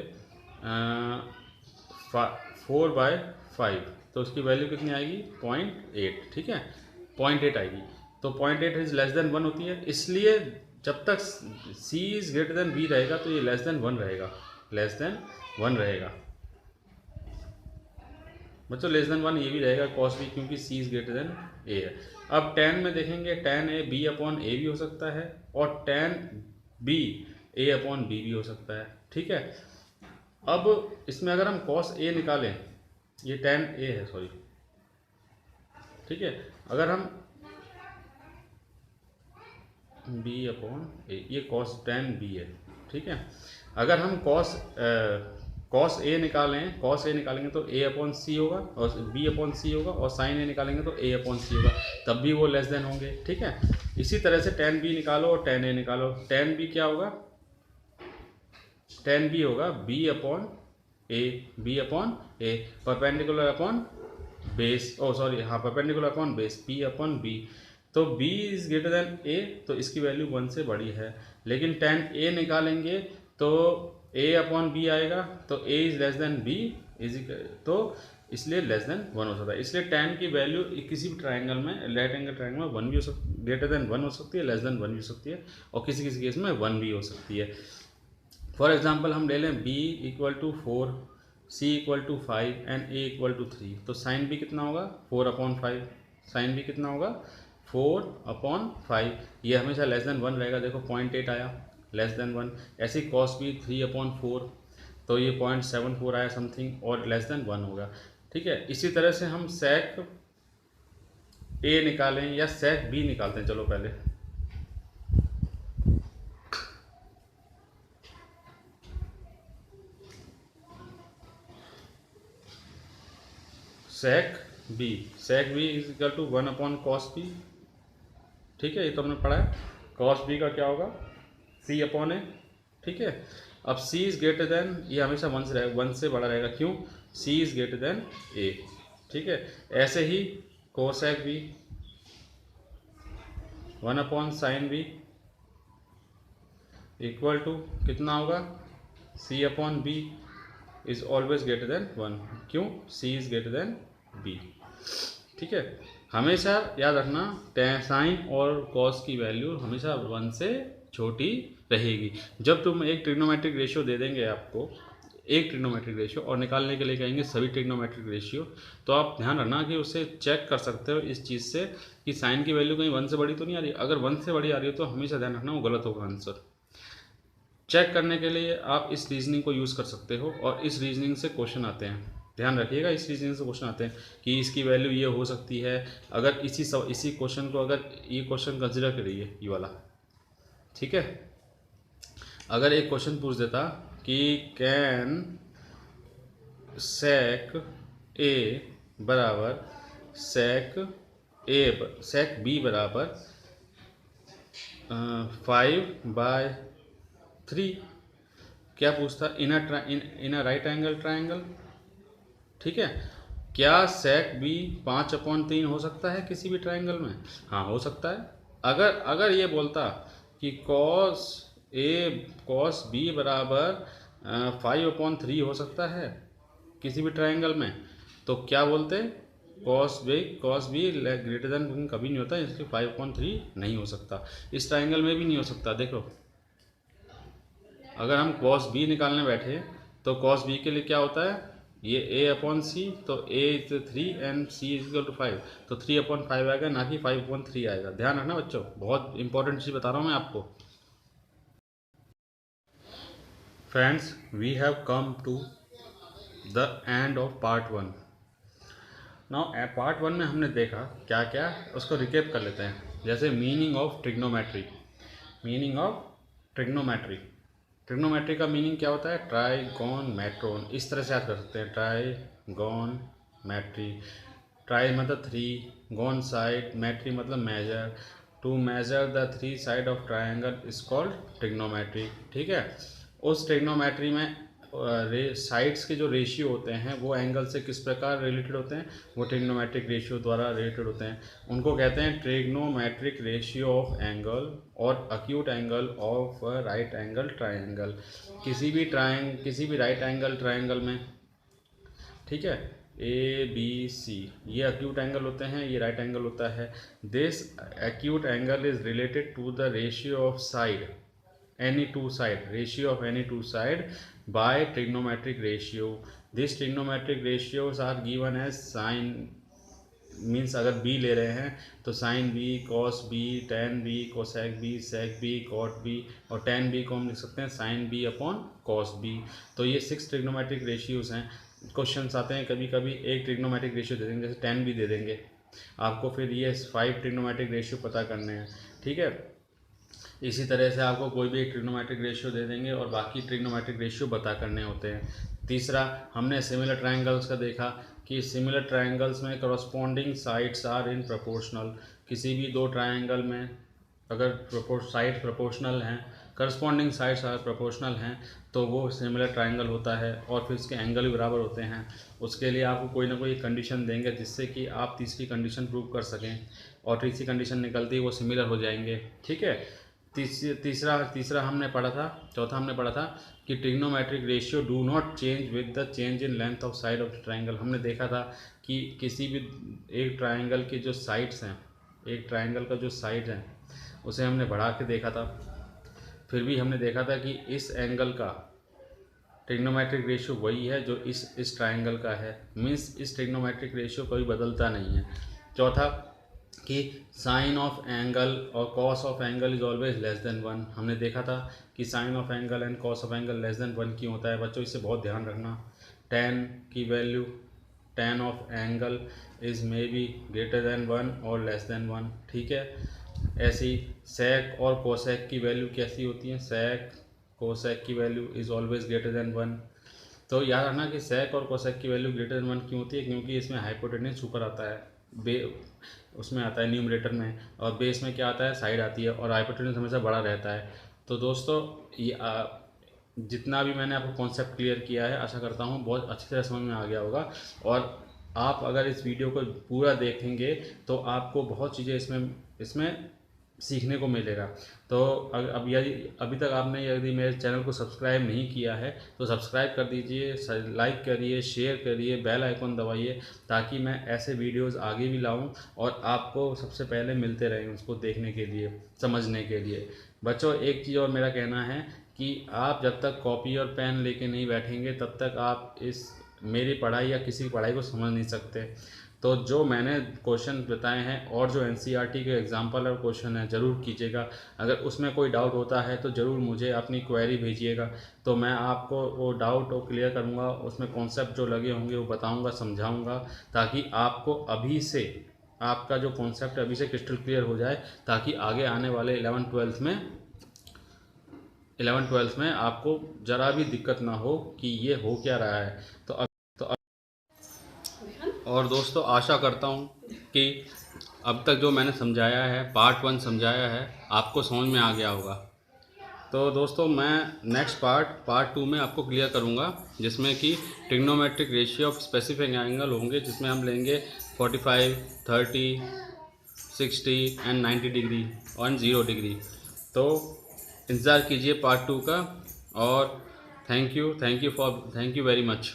4/5, तो उसकी वैल्यू कितनी आएगी, 0.8। ठीक है, 0.8 आएगी, तो 0.8 इज लेस देन 1 होती है। इसलिए जब तक c is greater then b रहेगा तो ये लेस देन 1 रहेगा। बच्चों लेस देन 1 ये भी रहेगा cos b, क्योंकि c is greater than a है। अब tan में देखेंगे, tan a b upon a भी हो सकता है और tan b a upon b भी हो सकता है। ठीक है, अब इसमें अगर हम cos a निकालें, ये tan a है सॉरी, ठीक है, अगर हम b अपॉन a, ये cos tan b है। ठीक है, अगर हम cos a निकालेंगे तो a अपॉन सी होगा और b अपॉन सी होगा, और sin a निकालेंगे तो a अपॉन सी होगा, तब भी वो लेस देन होंगे। ठीक है, इसी तरह से tan b निकालो और tan a निकालो, tan b क्या होगा, tan b होगा b upon a perpendicular upon base, perpendicular upon base b upon b। तो b is greater than a, तो इसकी वैल्यू 1 से बड़ी है। लेकिन tan a निकालेंगे तो a अपॉन b आएगा, तो a is less than b तो इसलिए लेस देन 1 हो सकता है। इसलिए tan की वैल्यू किसी भी ट्राइंगल में, राइट एंगल ट्राइंगल में 1 भी हो सकती, ग्रेटर देन 1 हो सकती है, लेस देन 1 भी हो सकती है, और किसी किसी केस में 1 भी हो सकती है। फॉर एग्जाम्पल हम ले लें b equal to 4, c equal to 5 and a equal to 3, तो साइन b कितना होगा, 4/5। साइन b कितना होगा, 4/5। ये हमेशा लेस देन 1 रहेगा, देखो 0.8 आया, लेस देन 1। ऐसे ही cos b 3/4, तो ये 0.74 आया समथिंग, और लेस देन 1 होगा। ठीक है, इसी तरह से हम sec a निकालें या sec b निकालते हैं। चलो पहले sec B, sec B is equal to 1/cos B. ठीक है, ये तो हमने पढ़ा है। कॉस बी का क्या होगा, C/A। ठीक है, अब C इज ग्रेटर देन, ये हमेशा 1 से रहेगा, 1 से बड़ा रहेगा, क्यों, C is greater than A। ठीक है, ऐसे ही cosec B 1/sin B equal to कितना होगा, C/B is always greater than 1, क्यों, C is greater then B। ठीक है, हमेशा याद रखना साइन और कॉस की वैल्यू हमेशा 1 से छोटी रहेगी। जब तुम एक ट्रिग्नोमेट्रिक रेशियो दे देंगे आपको, एक ट्रिग्नोमेट्रिक रेशियो, और निकालने के लिए कहेंगे सभी ट्रिग्नोमेट्रिक रेशियो, तो आप ध्यान रखना कि उससे चेक कर सकते हो इस चीज़ से कि साइन की वैल्यू कहीं 1 से बड़ी तो नहीं आ रही। अगर 1 से बड़ी आ रही हो तो हमेशा ध्यान रखना वो गलत होगा आंसर। चेक करने के लिए आप इस रीजनिंग को यूज़ कर सकते हो, और इस रीजनिंग से क्वेश्चन आते हैं, ध्यान रखिएगा, इस रीजनिंग से क्वेश्चन आते हैं कि इसकी वैल्यू ये हो सकती है। अगर इसी क्वेश्चन को, अगर ये क्वेश्चन कंसिडर करिए ये वाला, ठीक है, अगर एक क्वेश्चन पूछ देता कि कैन सेक ए बराबर सेक बी बराबर 5/3, क्या पूछता, इन अ राइट एंगल ट्राइंगल। ठीक है, क्या सेक बी 5/3 हो सकता है किसी भी ट्राइंगल में, हाँ हो सकता है। अगर अगर ये बोलता कि कॉस बी बराबर 5/3 हो सकता है किसी भी ट्राइंगल में, तो क्या बोलते, कॉस बी ग्रेटर देन कभी नहीं होता, इसलिए 5/3 नहीं हो सकता, इस ट्राइंगल में भी नहीं हो सकता। देखो, अगर हम कॉस बी निकालने बैठे तो कॉस बी के लिए क्या होता है, ये A/C, तो A is 3 and C is equal to 5, तो 3/5 आएगा, ना कि 5/3 आएगा। ध्यान रखना बच्चों, बहुत इंपॉर्टेंट चीज़ बता रहा हूँ मैं आपको। Friends, we have come to the end of part 1। Now part 1 में हमने देखा क्या क्या, उसको रिकेप कर लेते हैं। जैसे मीनिंग ऑफ ट्रिग्नोमेट्री, ट्रिग्नोमेट्री का मीनिंग क्या होता है, ट्राइगोनमेट्रॉन, इस तरह से याद कर सकते हैं, ट्राइगोनमेट्री। ट्राई मतलब 3, गोन साइड, मेट्री मतलब measure, to measure the 3 side of triangle is called trigonometry. ठीक है, उस ट्रिग्नोमेट्री में साइड्स के जो रेशियो होते हैं वो एंगल से किस प्रकार रिलेटेड होते हैं, वो ट्रिग्नोमेट्रिक रेशियो द्वारा रिलेटेड होते हैं। उनको कहते हैं ट्रिग्नोमेट्रिक रेशियो ऑफ एंगल और acute angle of right angle triangle. किसी भी राइट एंगल ट्राइंगल में, ठीक है, ABC, ये अक्यूट एंगल होते हैं, ये राइट एंगल होता है। This acute angle is related to the ratio of side, ratio of any two side by trigonometric ratio. These trigonometric ratios are given as sin, means अगर b ले रहे हैं तो sin b, cos b, tan b, cosec b, sec b, cot b, और tan b को हम लिख सकते हैं sin b upon cos b। तो ये 6 ट्रिग्नोमेट्रिक रेशियोज हैं। क्वेश्चंस आते हैं कभी कभी, एक ट्रिग्नोमेट्रिक रेशियो दे देंगे, जैसे tan b दे देंगे आपको, फिर ये 5 ट्रिग्नोमेट्रिक रेशियो पता करने हैं। ठीक है, इसी तरह से आपको कोई भी एक ट्रिग्नोमेट्रिक रेशियो दे देंगे और बाकी ट्रिग्नोमेट्रिक रेशियो पता करने होते हैं। तीसरा, हमने सिमिलर ट्रायंगल्स का देखा कि सिमिलर ट्रायंगल्स में corresponding sides are in proportional. किसी भी दो ट्रायंगल में अगर साइड प्रोपोर्शनल हैं, करस्पॉन्डिंग साइड्स आर प्रोपोर्शनल हैं, तो वो सिमिलर ट्रायंगल होता है, और फिर इसके एंगल भी बराबर होते हैं। उसके लिए आपको कोई ना कोई कंडीशन देंगे जिससे कि आप तीसरी कंडीशन प्रूव कर सकें, और तीसरी कंडीशन निकलती है वो सिमिलर हो जाएंगे। ठीक है, तीसरा हमने पढ़ा था, चौथा हमने पढ़ा था कि trigonometric ratio do not change with the change in length of side of the triangle. हमने देखा था कि किसी भी एक ट्राइंगल के जो साइड्स हैं, एक ट्राइंगल का जो साइड है उसे हमने बढ़ा के देखा था, फिर भी हमने देखा था कि इस एंगल का ट्रिग्नोमेट्रिक रेशियो वही है जो इस ट्राइंगल का है, मीन्स इस ट्रिग्नोमेट्रिक रेशियो कभी बदलता नहीं है। चौथा कि साइन ऑफ एंगल और cos of angle is always less than 1। हमने देखा था कि sine of angle and cos of angle less than 1 क्यों होता है बच्चों, इसे बहुत ध्यान रखना। tan की value, tan of angle is may be greater than 1 और लेस देन 1। ठीक है, ऐसी सेक और कोसेक की वैल्यू कैसी होती है, सेक कोसेक की value is always greater than 1। तो याद रखना कि सेक और कोसेक की वैल्यू ग्रेटर देन 1 क्यों होती है, क्योंकि इसमें हाइपोटेन्यूज ऊपर आता है, बे उसमें आता है न्यूमरेटर में, और बेस में क्या आता है, साइड आती है, और हाइपोटेन्यूज हमेशा बड़ा रहता है। तो दोस्तों ये जितना भी मैंने आपको कॉन्सेप्ट क्लियर किया है, आशा करता हूँ बहुत अच्छी तरह समझ में आ गया होगा। और आप अगर इस वीडियो को पूरा देखेंगे तो आपको बहुत चीज़ें इसमें सीखने को मिलेगा। तो अब यदि अभी तक आपने यदि मेरे चैनल को सब्सक्राइब नहीं किया है तो सब्सक्राइब कर दीजिए, लाइक करिए, शेयर करिए, बेल आइकन दबाइए, ताकि मैं ऐसे वीडियोस आगे भी लाऊं और आपको सबसे पहले मिलते रहें उसको देखने के लिए, समझने के लिए। बच्चों एक चीज़ और मेरा कहना है कि आप जब तक कॉपी और पेन लेके नहीं बैठेंगे तब तक आप इस मेरी पढ़ाई या किसी की पढ़ाई को समझ नहीं सकते। तो जो मैंने क्वेश्चन बताए हैं और जो एनसीईआरटी के एग्जाम्पल और क्वेश्चन है ज़रूर कीजिएगा। अगर उसमें कोई डाउट होता है तो ज़रूर मुझे अपनी क्वेरी भेजिएगा, तो मैं आपको वो डाउट को क्लियर करूँगा, उसमें कॉन्सेप्ट जो लगे होंगे वो बताऊँगा, समझाऊँगा, ताकि आपको अभी से आपका जो कॉन्सेप्ट अभी से क्रिस्टल क्लियर हो जाए, ताकि आगे आने वाले 11th 12th में आपको ज़रा भी दिक्कत ना हो कि ये हो क्या रहा है। और दोस्तों आशा करता हूँ कि अब तक जो मैंने समझाया है, पार्ट 1 समझाया है, आपको समझ में आ गया होगा। तो दोस्तों मैं नेक्स्ट पार्ट 2 में आपको क्लियर करूँगा, जिसमें कि trigonometric ratio of specific angle होंगे, जिसमें हम लेंगे 45, 30, 60 एंड 90 डिग्री और 0 डिग्री। तो इंतज़ार कीजिए पार्ट 2 का। और थैंक यू वेरी मच।